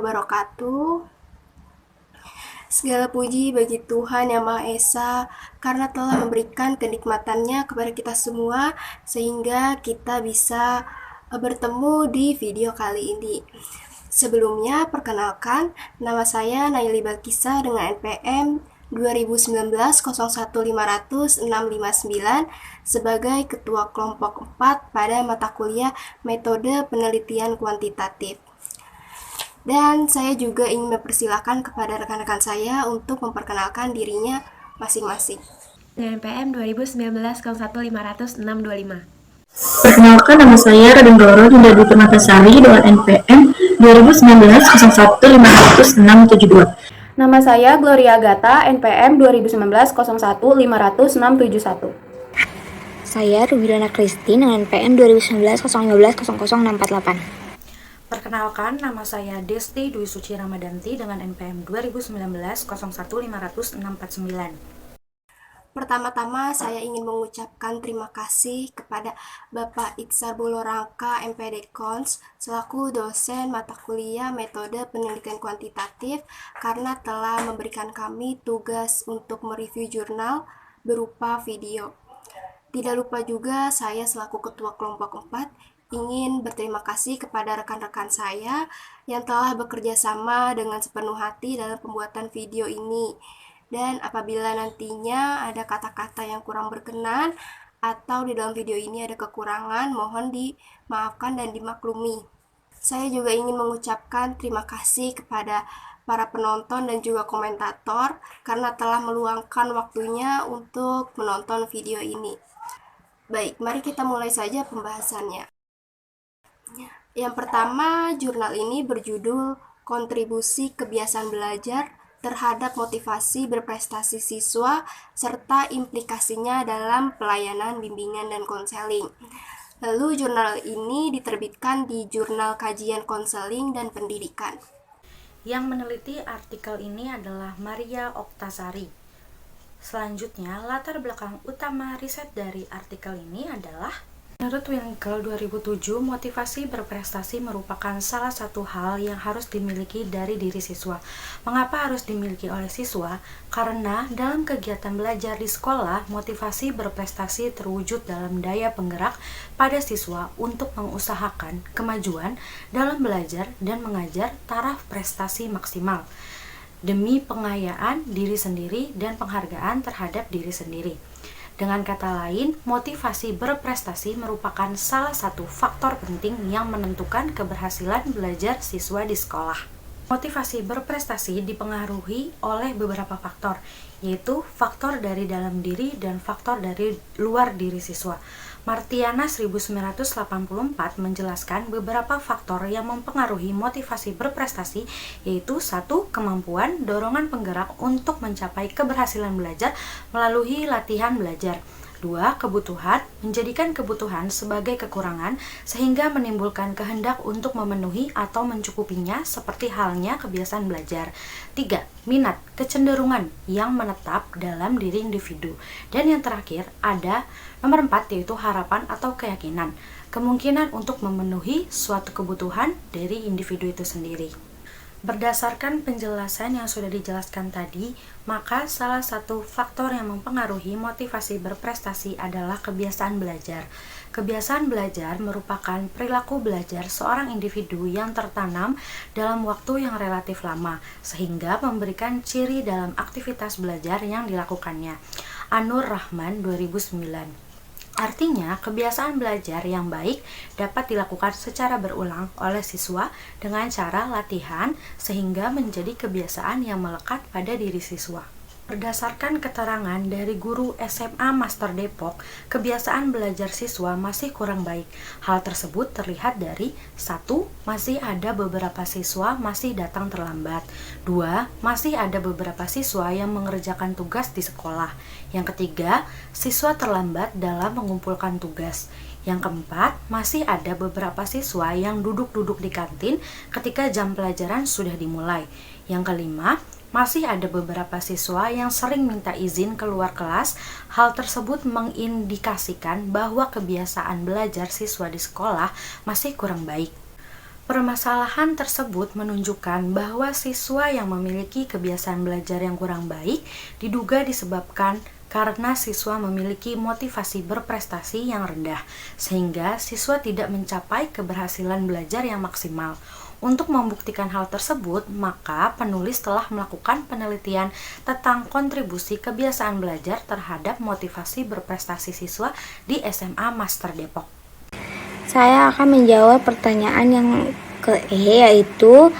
wabarakatuh. Segala puji bagi Tuhan Yang Maha Esa karena telah memberikan kenikmatannya kepada kita semua sehingga kita bisa bertemu di video kali ini. Sebelumnya, perkenalkan, nama saya Naili Balkisa dengan NPM 2019-01-500-659 sebagai Ketua Kelompok 4 pada mata kuliah Metode Penelitian Kuantitatif. Dan saya juga ingin mempersilahkan kepada rekan-rekan saya untuk memperkenalkan dirinya masing-masing. Dengan NPM 2019-01-500-625. Perkenalkan, nama saya Raden Doro Dinda Dwi Permatasari dengan NPM 2019-01-500-672. Nama saya Gloria Agatha, NPM 2019-01-500-671. Saya Rubilana Christine dengan NPM 2019-015-00-648. Perkenalkan, nama saya Desti Dwi Suci Ramadanti dengan NPM 2019-01-500-649. Pertama-tama saya ingin mengucapkan terima kasih kepada Bapak Itzar Bulorangka MPD Cons selaku dosen mata kuliah Metode Penelitian Kuantitatif karena telah memberikan kami tugas untuk mereview jurnal berupa video. Tidak lupa juga saya selaku Ketua Kelompok 4 ingin berterima kasih kepada rekan-rekan saya yang telah bekerja sama dengan sepenuh hati dalam pembuatan video ini. Dan apabila nantinya ada kata-kata yang kurang berkenan atau di dalam video ini ada kekurangan, mohon dimaafkan dan dimaklumi. Saya juga ingin mengucapkan terima kasih kepada para penonton dan juga komentator karena telah meluangkan waktunya untuk menonton video ini. Baik, mari kita mulai saja pembahasannya. Yang pertama, jurnal ini berjudul Kontribusi Kebiasaan Belajar terhadap Motivasi Berprestasi Siswa serta Implikasinya dalam Pelayanan Bimbingan dan Konseling. Lalu jurnal ini diterbitkan di Jurnal Kajian Konseling dan Pendidikan. Yang meneliti artikel ini adalah Maria Oktasari. Selanjutnya, latar belakang utama riset dari artikel ini adalah menurut Winkel 2007, motivasi berprestasi merupakan salah satu hal yang harus dimiliki dari diri siswa. Mengapa harus dimiliki oleh siswa? Karena dalam kegiatan belajar di sekolah, motivasi berprestasi terwujud dalam daya penggerak pada siswa untuk mengusahakan kemajuan dalam belajar dan mengajar taraf prestasi maksimal demi pengayaan diri sendiri dan penghargaan terhadap diri sendiri. Dengan kata lain, motivasi berprestasi merupakan salah satu faktor penting yang menentukan keberhasilan belajar siswa di sekolah. Motivasi berprestasi dipengaruhi oleh beberapa faktor, yaitu faktor dari dalam diri dan faktor dari luar diri siswa. Martiana 1984 menjelaskan beberapa faktor yang mempengaruhi motivasi berprestasi, yaitu 1. Kemampuan, dorongan penggerak untuk mencapai keberhasilan belajar melalui latihan belajar. 2. Kebutuhan, menjadikan kebutuhan sebagai kekurangan sehingga menimbulkan kehendak untuk memenuhi atau mencukupinya seperti halnya kebiasaan belajar. 3. Minat, kecenderungan yang menetap dalam diri individu. Dan yang terakhir ada nomor 4, yaitu harapan atau keyakinan, kemungkinan untuk memenuhi suatu kebutuhan dari individu itu sendiri. Berdasarkan penjelasan yang sudah dijelaskan tadi, maka salah satu faktor yang mempengaruhi motivasi berprestasi adalah kebiasaan belajar. Kebiasaan belajar merupakan perilaku belajar seorang individu yang tertanam dalam waktu yang relatif lama, sehingga memberikan ciri dalam aktivitas belajar yang dilakukannya. Anur Rahman 2009. Artinya, kebiasaan belajar yang baik dapat dilakukan secara berulang oleh siswa dengan cara latihan sehingga menjadi kebiasaan yang melekat pada diri siswa. Berdasarkan keterangan dari guru SMA Master Depok, kebiasaan belajar siswa masih kurang baik. Hal tersebut terlihat dari 1. Masih ada beberapa siswa masih datang terlambat. 2. Masih ada beberapa siswa yang mengerjakan tugas di sekolah. Yang ketiga, siswa terlambat dalam mengumpulkan tugas. Yang keempat, masih ada beberapa siswa yang duduk-duduk di kantin ketika jam pelajaran sudah dimulai. Yang kelima, masih ada beberapa siswa yang sering minta izin keluar kelas. Hal tersebut mengindikasikan bahwa kebiasaan belajar siswa di sekolah masih kurang baik. Permasalahan tersebut menunjukkan bahwa siswa yang memiliki kebiasaan belajar yang kurang baik diduga disebabkan karena siswa memiliki motivasi berprestasi yang rendah, sehingga siswa tidak mencapai keberhasilan belajar yang maksimal. Untuk membuktikan hal tersebut, maka penulis telah melakukan penelitian tentang kontribusi kebiasaan belajar terhadap motivasi berprestasi siswa di SMA Master Depok. Saya akan menjawab pertanyaan yang yaitu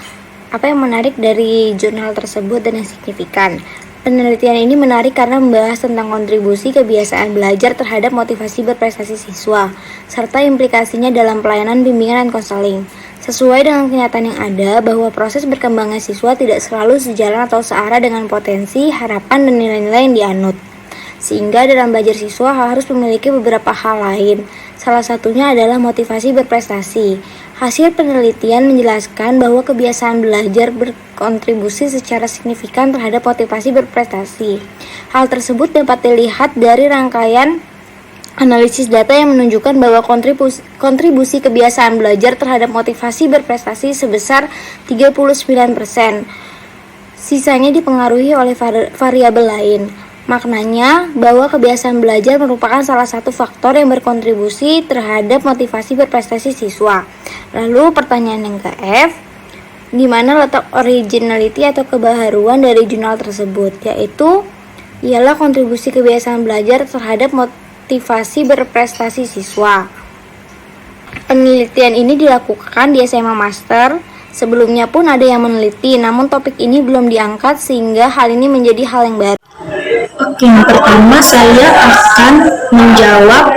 apa yang menarik dari jurnal tersebut dan yang signifikan. Penelitian ini menarik karena membahas tentang kontribusi kebiasaan belajar terhadap motivasi berprestasi siswa, serta implikasinya dalam pelayanan bimbingan dan konseling. Sesuai dengan kenyataan yang ada bahwa proses berkembangnya siswa tidak selalu sejalan atau searah dengan potensi, harapan, dan nilai-nilai yang dianut. Sehingga dalam belajar siswa harus memiliki beberapa hal lain. Salah satunya adalah motivasi berprestasi. Hasil penelitian menjelaskan bahwa kebiasaan belajar berkontribusi secara signifikan terhadap motivasi berprestasi. Hal tersebut dapat dilihat dari rangkaian analisis data yang menunjukkan bahwa kontribusi kebiasaan belajar terhadap motivasi berprestasi sebesar 39%. Sisanya dipengaruhi oleh variabel lain. Maknanya bahwa kebiasaan belajar merupakan salah satu faktor yang berkontribusi terhadap motivasi berprestasi siswa. Lalu pertanyaan yang ke F, di mana letak originality atau kebaharuan dari jurnal tersebut, yaitu ialah kontribusi kebiasaan belajar terhadap motivasi berprestasi siswa. Penelitian ini dilakukan di SMA Master. Sebelumnya pun ada yang meneliti, namun topik ini belum diangkat sehingga hal ini menjadi hal yang baru. Oke, yang pertama saya akan menjawab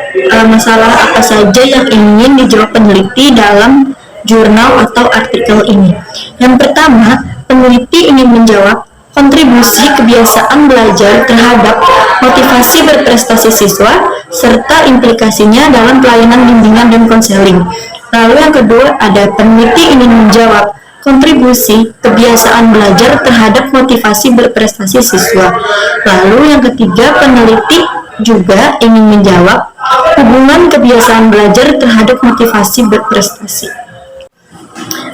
masalah apa saja yang ingin dijawab peneliti dalam jurnal atau artikel ini. Yang pertama, peneliti ingin menjawab kontribusi kebiasaan belajar terhadap motivasi berprestasi siswa serta implikasinya dalam pelayanan bimbingan dan konseling. Lalu yang kedua, ada peneliti ingin menjawab kontribusi kebiasaan belajar terhadap motivasi berprestasi siswa. Lalu yang ketiga, peneliti juga ingin menjawab hubungan kebiasaan belajar terhadap motivasi berprestasi.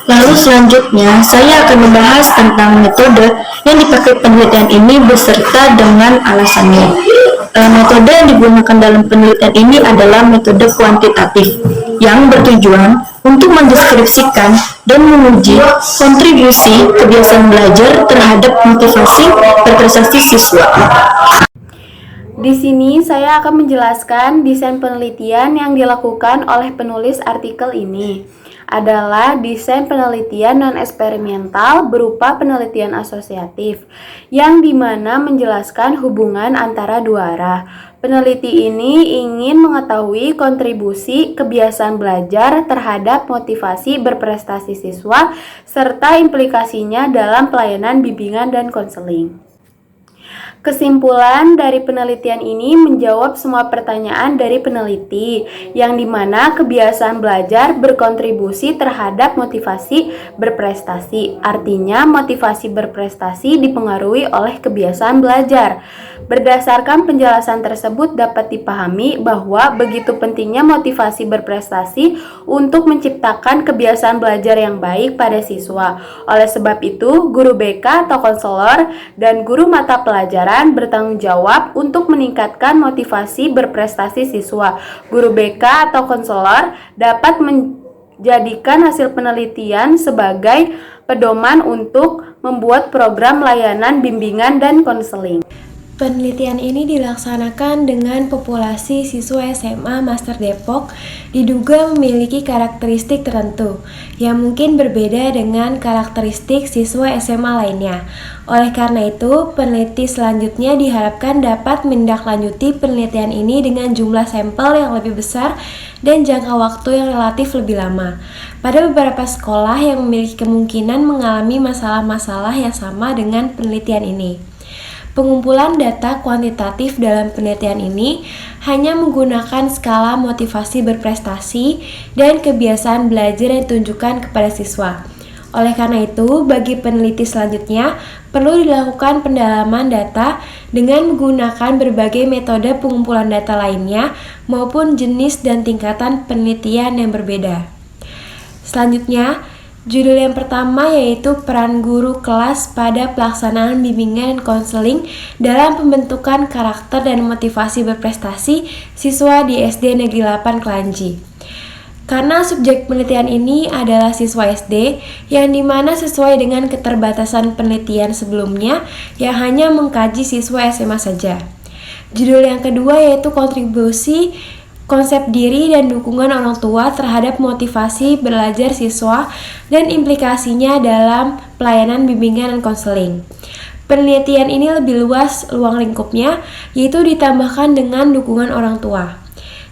Lalu selanjutnya, saya akan membahas tentang metode yang dipakai penelitian ini beserta dengan alasannya. Metode yang digunakan dalam penelitian ini adalah metode kuantitatif yang bertujuan untuk mendeskripsikan dan menguji kontribusi kebiasaan belajar terhadap motivasi berprestasi siswa. Di sini saya akan menjelaskan desain penelitian yang dilakukan oleh penulis artikel ini. Adalah desain penelitian non-eksperimental berupa penelitian asosiatif, yang dimana menjelaskan hubungan antara dua arah. Peneliti ini ingin mengetahui kontribusi kebiasaan belajar terhadap motivasi berprestasi siswa, serta implikasinya dalam pelayanan bimbingan dan konseling. Kesimpulan dari penelitian ini menjawab semua pertanyaan dari peneliti, yang dimana kebiasaan belajar berkontribusi terhadap motivasi berprestasi. Artinya, motivasi berprestasi dipengaruhi oleh kebiasaan belajar. Berdasarkan penjelasan tersebut dapat dipahami bahwa begitu pentingnya motivasi berprestasi untuk menciptakan kebiasaan belajar yang baik pada siswa. Oleh sebab itu, guru BK atau konselor dan guru mata pelajaran bertanggung jawab untuk meningkatkan motivasi berprestasi siswa. Guru BK atau konselor dapat menjadikan hasil penelitian sebagai pedoman untuk membuat program layanan bimbingan dan konseling. Penelitian ini dilaksanakan dengan populasi siswa SMA Master Depok diduga memiliki karakteristik tertentu yang mungkin berbeda dengan karakteristik siswa SMA lainnya. Oleh karena itu, peneliti selanjutnya diharapkan dapat menindaklanjuti penelitian ini dengan jumlah sampel yang lebih besar dan jangka waktu yang relatif lebih lama. Pada beberapa sekolah yang memiliki kemungkinan mengalami masalah-masalah yang sama dengan penelitian ini. Pengumpulan data kuantitatif dalam penelitian ini hanya menggunakan skala motivasi berprestasi dan kebiasaan belajar yang ditunjukkan kepada siswa. Oleh karena itu, bagi peneliti selanjutnya perlu dilakukan pendalaman data dengan menggunakan berbagai metode pengumpulan data lainnya maupun jenis dan tingkatan penelitian yang berbeda. Selanjutnya, Judul yang pertama yaitu peran guru kelas pada pelaksanaan bimbingan dan konseling dalam pembentukan karakter dan motivasi berprestasi siswa di SD Negeri 8 Klanji. Karena subjek penelitian ini adalah siswa SD, yang dimana sesuai dengan keterbatasan penelitian sebelumnya yang hanya mengkaji siswa SMA saja. Judul yang kedua yaitu kontribusi konsep diri dan dukungan orang tua terhadap motivasi belajar siswa dan implikasinya dalam pelayanan bimbingan dan konseling. Penelitian ini lebih luas ruang lingkupnya, yaitu ditambahkan dengan dukungan orang tua.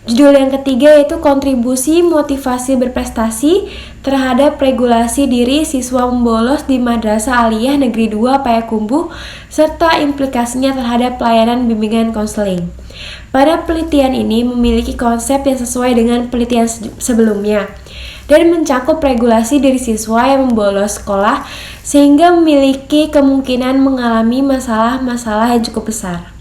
Judul yang ketiga yaitu kontribusi motivasi berprestasi terhadap regulasi diri siswa membolos di Madrasah Aliyah Negeri 2 Payakumbuh serta implikasinya terhadap pelayanan bimbingan konseling. Pada penelitian ini memiliki konsep yang sesuai dengan penelitian sebelumnya dan mencakup regulasi diri siswa yang membolos sekolah sehingga memiliki kemungkinan mengalami masalah-masalah yang cukup besar.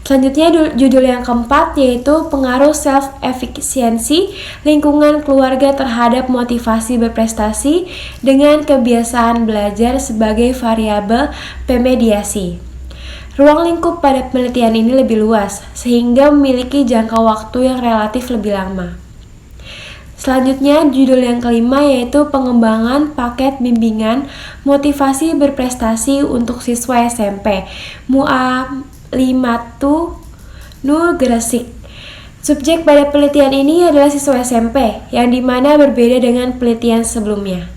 Selanjutnya judul yang keempat yaitu pengaruh self-efficiency lingkungan keluarga terhadap motivasi berprestasi dengan kebiasaan belajar sebagai variabel pemediasi. Ruang lingkup pada penelitian ini lebih luas, sehingga memiliki jangka waktu yang relatif lebih lama. Selanjutnya, judul yang kelima yaitu pengembangan paket bimbingan motivasi berprestasi untuk siswa SMP, MUA 5 Nur Gresik. Subjek pada penelitian ini adalah siswa SMP, yang dimana berbeda dengan penelitian sebelumnya.